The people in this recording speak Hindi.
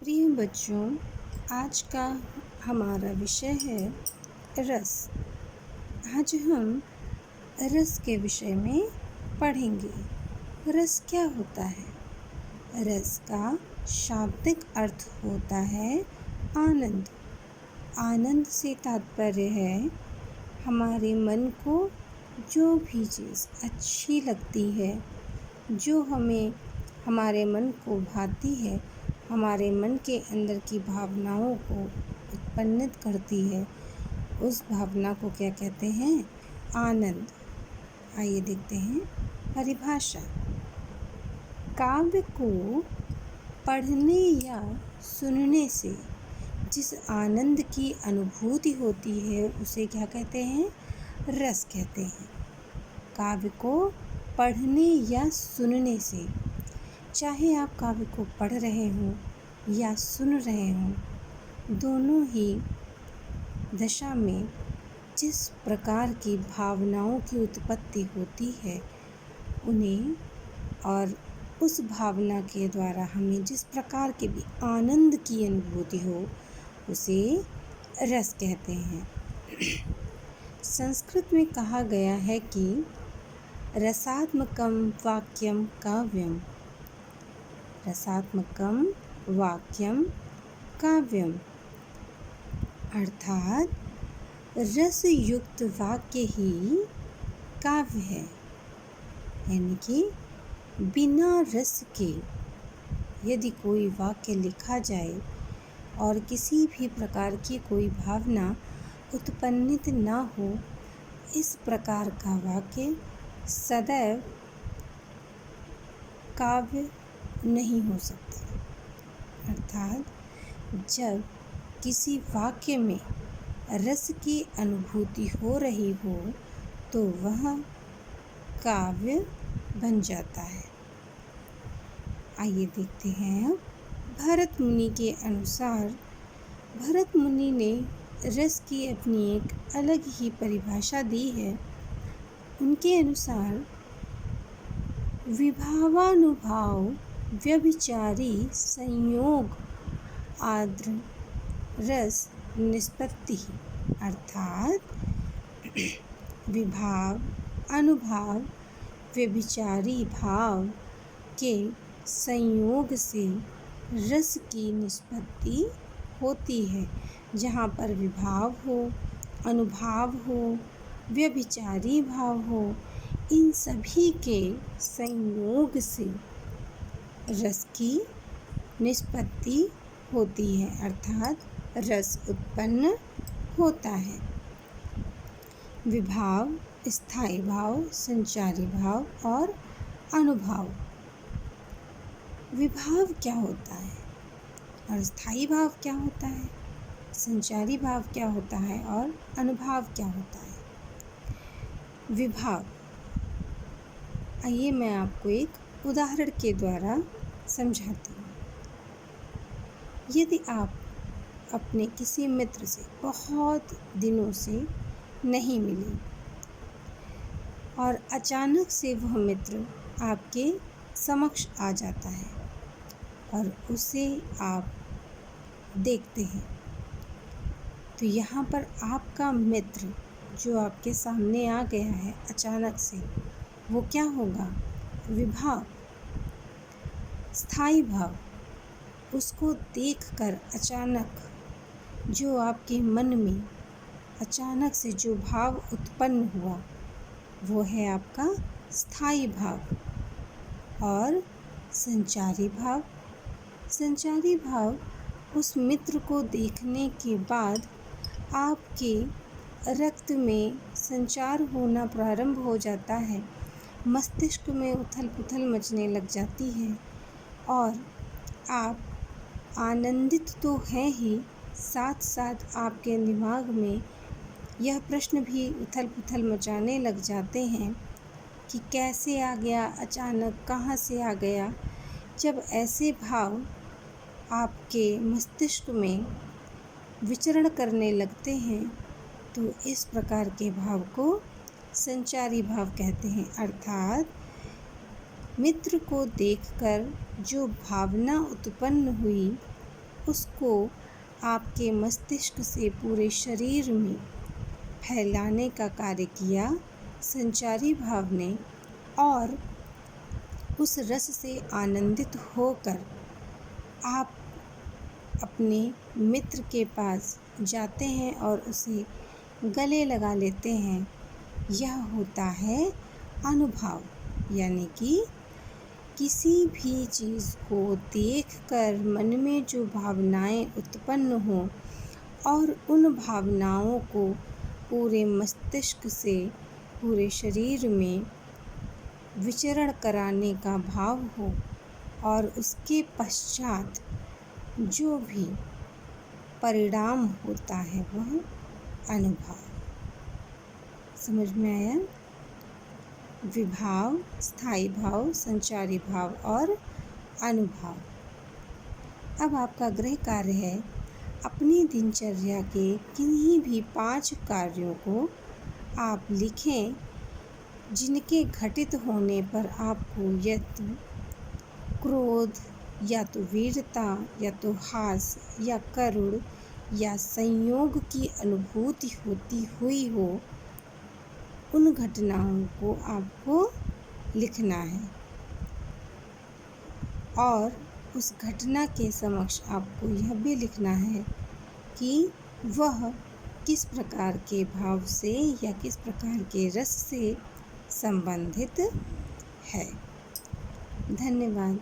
प्रिय बच्चों, आज का हमारा विषय है रस। आज हम रस के विषय में पढ़ेंगे। रस क्या होता है? रस का शाब्दिक अर्थ होता है आनंद। आनंद से तात्पर्य है हमारे मन को जो भी चीज़ अच्छी लगती है, जो हमारे मन को भाती है, हमारे मन के अंदर की भावनाओं को उत्पन्नित करती है, उस भावना को क्या कहते हैं? आनंद। आइए देखते हैं परिभाषा। काव्य को पढ़ने या सुनने से जिस आनंद की अनुभूति होती है उसे क्या कहते हैं? रस कहते हैं। काव्य को पढ़ने या सुनने से, चाहे आप काव्य को पढ़ रहे हों या सुन रहे हों, दोनों ही दशा में जिस प्रकार की भावनाओं की उत्पत्ति होती है उन्हें, और उस भावना के द्वारा हमें जिस प्रकार के भी आनंद की अनुभूति हो उसे रस कहते हैं। संस्कृत में कहा गया है कि रसात्मकं वाक्यं काव्यम्। रसात्मकं वाक्यं काव्यम् अर्थात रस युक्त वाक्य ही काव्य है। यानी कि बिना रस के यदि कोई वाक्य लिखा जाए और किसी भी प्रकार की कोई भावना उत्पन्नित ना हो, इस प्रकार का वाक्य सदैव काव्य नहीं हो सकता। अर्थात जब किसी वाक्य में रस की अनुभूति हो रही हो तो वह काव्य बन जाता है। आइए देखते हैं अब भरत मुनि के अनुसार। भरत मुनि ने रस की अपनी एक अलग ही परिभाषा दी है। उनके अनुसार विभावानुभाव व्यभिचारी संयोग आर्द्र रस निष्पत्ति। अर्थात विभाव, अनुभाव, व्यभिचारी भाव के संयोग से रस की निष्पत्ति होती है। जहाँ पर विभाव हो, अनुभाव हो, व्यभिचारी भाव हो, इन सभी के संयोग से रस की निष्पत्ति होती है, अर्थात रस उत्पन्न होता है। विभाव, स्थायी भाव, संचारी भाव और अनुभाव। विभाव क्या होता है और स्थायी भाव क्या होता है, संचारी भाव क्या होता है और अनुभाव क्या होता है? विभाव, आइए मैं आपको एक उदाहरण के द्वारा समझाती हूँ। यदि आप अपने किसी मित्र से बहुत दिनों से नहीं मिले और अचानक से वह मित्र आपके समक्ष आ जाता है और उसे आप देखते हैं, तो यहाँ पर आपका मित्र जो आपके सामने आ गया है अचानक से, वो क्या होगा? विभाव। स्थायी भाव, उसको देखकर अचानक जो आपके मन में अचानक से जो भाव उत्पन्न हुआ वो है आपका स्थायी भाव। और संचारी भाव, संचारी भाव उस मित्र को देखने के बाद आपके रक्त में संचार होना प्रारंभ हो जाता है, मस्तिष्क में उथल पुथल मचने लग जाती है और आप आनंदित तो हैं ही, साथ साथ आपके दिमाग में यह प्रश्न भी उथल पुथल मचाने लग जाते हैं कि कैसे आ गया अचानक, कहाँ से आ गया। जब ऐसे भाव आपके मस्तिष्क में विचरण करने लगते हैं तो इस प्रकार के भाव को संचारी भाव कहते हैं। अर्थात मित्र को देखकर जो भावना उत्पन्न हुई उसको आपके मस्तिष्क से पूरे शरीर में फैलाने का कार्य किया संचारी भाव ने, और उस रस से आनंदित होकर आप अपने मित्र के पास जाते हैं और उसे गले लगा लेते हैं। यह होता है अनुभव, यानी कि किसी भी चीज़ को देखकर मन में जो भावनाएं उत्पन्न हों और उन भावनाओं को पूरे मस्तिष्क से पूरे शरीर में विचरण कराने का भाव हो, और उसके पश्चात जो भी परिणाम होता है वह अनुभव। समझ में आया? विभाव, स्थायी भाव, संचारी भाव और अनुभव। अब आपका गृह कार्य है, अपनी दिनचर्या के किन्हीं भी 5 कार्यों को आप लिखें जिनके घटित होने पर आपको या तो क्रोध, या तो वीरता, या तो हास्य, या करुण, या संयोग की अनुभूति होती हुई हो। उन घटनाओं को आपको लिखना है और उस घटना के समक्ष आपको यह भी लिखना है कि वह किस प्रकार के भाव से या किस प्रकार के रस से संबंधित है। धन्यवाद।